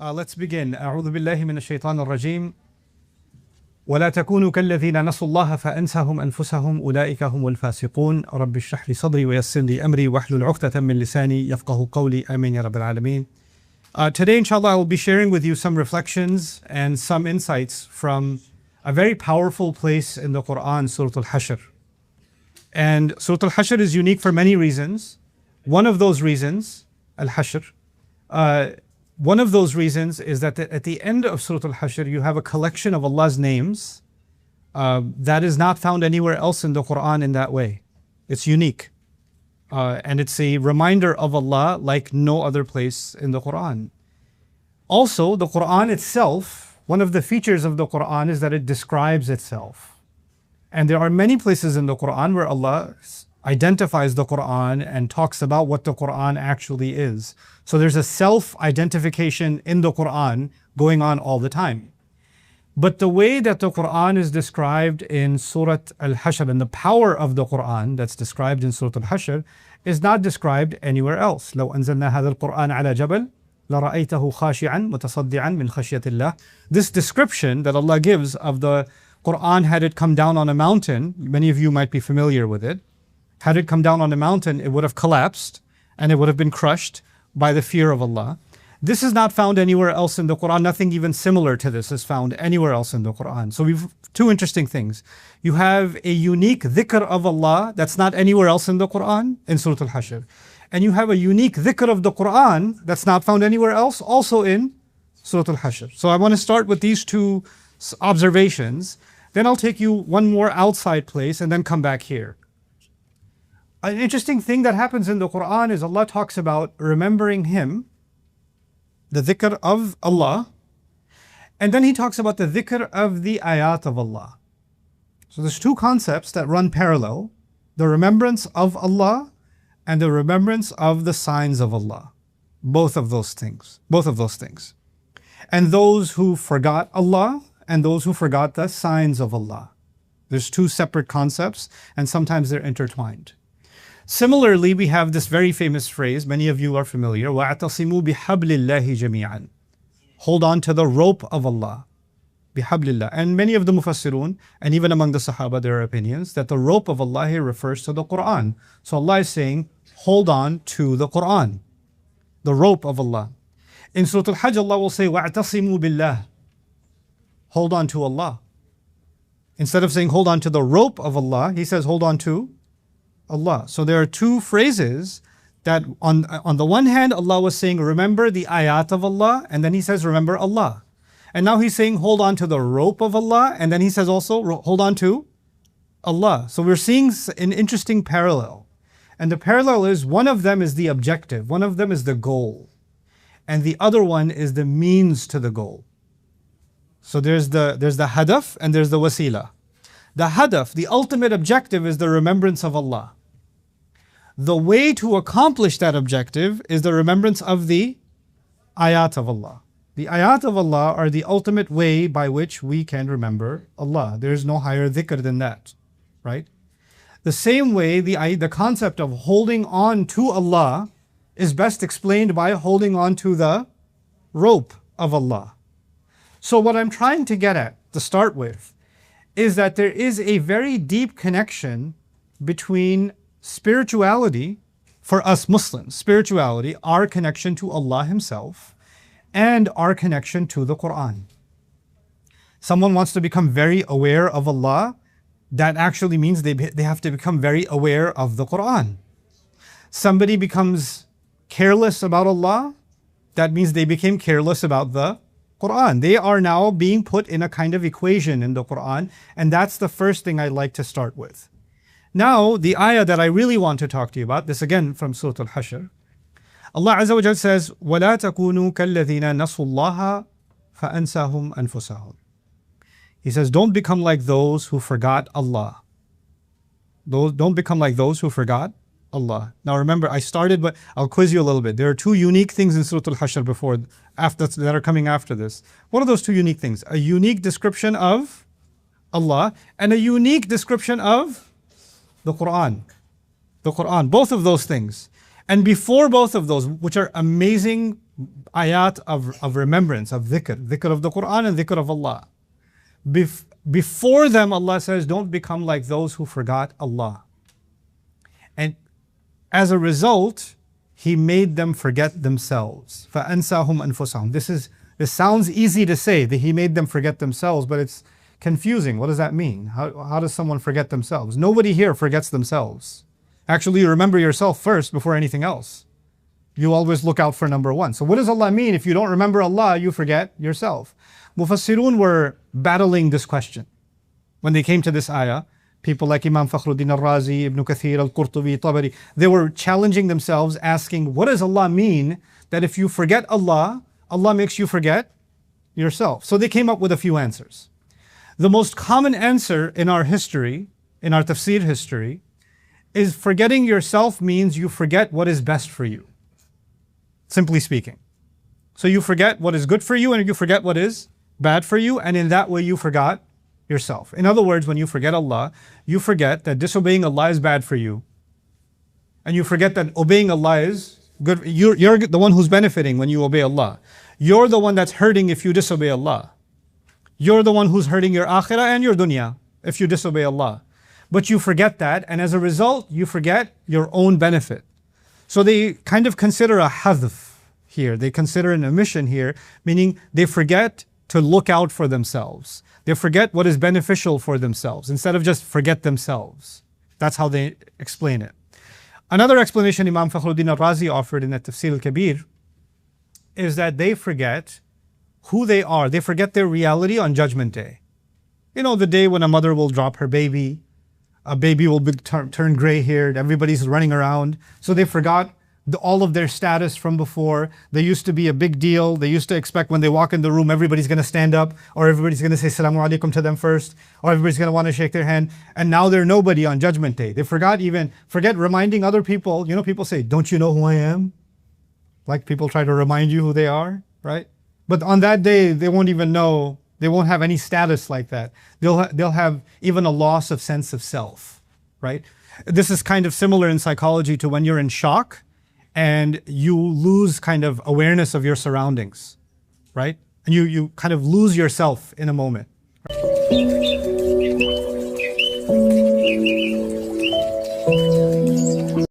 Let's begin. أعوذ بالله من الشيطان الرجيم. ولا تكونوا كالذين نسوا الله فأنساهم أنفسهم أولئك هم الفاسقون. رب اشرح لي صدري ويسر لي أمري واحلل عقدة من لساني يفقهوا قولي آمين يا رب العالمين. Today, inshallah, I will be sharing with you some reflections and some insights from a very powerful place in the Quran, Surah Al-Hashr. And Surah Al-Hashr is unique for many reasons. One of those reasons, Al-Hashr, one of those reasons is that at the end of Surah Al-Hashr, you have a collection of Allah's names that is not found anywhere else in the Quran in that way. It's unique. And it's a reminder of Allah like no other place in the Quran. Also, the Quran itself, one of the features of the Quran is that it describes itself. And there are many places in the Quran where Allah identifies the Quran and talks about what the Quran actually is. So there's a self-identification in the Quran going on all the time. But the way that the Quran is described in Surah Al-Hashr and the power of the Quran that's described in Surah Al-Hashr is not described anywhere else. لو أنزلنا هذا القرآن على جبل لرأيته خاشعا متصدعا من خشية الله. This description that Allah gives of the Quran had it come down on a mountain, many of you might be familiar with it. Had it come down on a mountain, it would have collapsed and it would have been crushed by the fear of Allah. This is not found anywhere else in the Quran. Nothing even similar to this is found anywhere else in the Quran. So we've two interesting things. You have a unique dhikr of Allah that's not anywhere else in the Quran in Surah Al-Hashr. And you have a unique dhikr of the Quran that's not found anywhere else also in Surah Al-Hashr. So I want to start with these two observations. Then I'll take you one more outside place and then come back here. An interesting thing that happens in the Quran is Allah talks about remembering Him, the dhikr of Allah, and then He talks about the dhikr of the ayat of Allah. So there's two concepts that run parallel, the remembrance of Allah and the remembrance of the signs of Allah. Both of those things. And those who forgot Allah and those who forgot the signs of Allah. There's two separate concepts and sometimes they're intertwined. Similarly, we have this very famous phrase, many of you are familiar, وَاعْتَصِمُوا بِحَبْلِ اللَّهِ جَمِيعًا. Hold on to the rope of Allah. بِحَبْلِ. And many of the mufassirun, and even among the Sahaba, there are opinions that the rope of Allah here refers to the Quran. So Allah is saying, hold on to the Quran, the rope of Allah. In Surah Al-Hajj, Allah will say, وَاعْتَصِمُوا بِاللَّهِ. Hold on to Allah. Instead of saying hold on to the rope of Allah, He says hold on to Allah. So there are two phrases that on the one hand, Allah was saying, remember the ayat of Allah, and then He says, remember Allah. And now He's saying, hold on to the rope of Allah, and then He says also, hold on to Allah. So we're seeing an interesting parallel. And the parallel is, one of them is the objective, one of them is the goal, and the other one is the means to the goal. So there's the hadaf and there's the wasila. The hadaf, the ultimate objective, is the remembrance of Allah. The way to accomplish that objective is the remembrance of the ayat of Allah. The ayat of Allah are the ultimate way by which we can remember Allah. There is no higher dhikr than that, right? The same way, the concept of holding on to Allah is best explained by holding on to the rope of Allah. So what I'm trying to get at, to start with, is that there is a very deep connection between spirituality, for us Muslims, spirituality, our connection to Allah Himself, and our connection to the Quran. Someone wants to become very aware of Allah, that actually means they have to become very aware of the Quran. Somebody becomes careless about Allah, that means they became careless about the Quran. They are now being put in a kind of equation in the Quran, and that's the first thing I'd like to start with. Now, the ayah that I really want to talk to you about, this again from Surah Al-Hashr, Allah Azza wa Jal says, وَلَا تَكُونُوا كَالَّذِينَ نَسُوا اللَّهَ فَأَنْسَاهُمْ أَنفُسَهُمْ. He says, don't become like those who forgot Allah. Don't become like those who forgot Allah. Now remember, I started, but I'll quiz you a little bit. There are two unique things in Surah Al-Hashr that are coming after this. What are those two unique things? A unique description of Allah and a unique description of the Quran. The Quran, both of those things. And before both of those, which are amazing ayat of remembrance, of dhikr of the Quran and dhikr of Allah. Before them, Allah says, don't become like those who forgot Allah. And as a result, He made them forget themselves. فَأَنْسَاهُمْ أَنفُسَهُمْ. This sounds easy to say, that He made them forget themselves, but it's confusing. What does that mean? How does someone forget themselves? Nobody here forgets themselves. Actually, you remember yourself first before anything else. You always look out for number one. So what does Allah mean? If you don't remember Allah, you forget yourself. Mufassirun were battling this question. When they came to this ayah, people like Imam Fakhruddin al-Razi, Ibn Kathir, al-Qurtubi, Tabari, they were challenging themselves, asking, what does Allah mean that if you forget Allah, Allah makes you forget yourself? So they came up with a few answers. The most common answer in our history, in our tafsir history, is forgetting yourself means you forget what is best for you. Simply speaking. So you forget what is good for you and you forget what is bad for you, and in that way you forgot yourself. In other words, when you forget Allah, you forget that disobeying Allah is bad for you. And you forget that obeying Allah is good. You're the one who's benefiting when you obey Allah. You're the one that's hurting if you disobey Allah. You're the one who's hurting your akhirah and your dunya if you disobey Allah. But you forget that, and as a result, you forget your own benefit. So they kind of consider a hadf here. They consider an omission here, meaning they forget to look out for themselves. They forget what is beneficial for themselves instead of just forget themselves. That's how they explain it. Another explanation Imam Fakhruddin al-Razi offered in the Tafsir al-Kabir is that they forget who they are. They forget their reality on Judgment Day. You know, the day when a mother will drop her baby, a baby will turn gray-haired, everybody's running around. So they forgot all of their status from before. They used to be a big deal. They used to expect when they walk in the room, everybody's going to stand up, or everybody's going to say Assalamu alaikum to them first, or everybody's going to want to shake their hand. And now they're nobody on Judgment Day. They forget reminding other people. You know, people say, don't you know who I am? Like people try to remind you who they are, right? But on that day, they won't even know. They won't have any status like that. They'll have even a loss of sense of self, right? This is kind of similar in psychology to when you're in shock and you lose kind of awareness of your surroundings, right? And you kind of lose yourself in a moment. Right?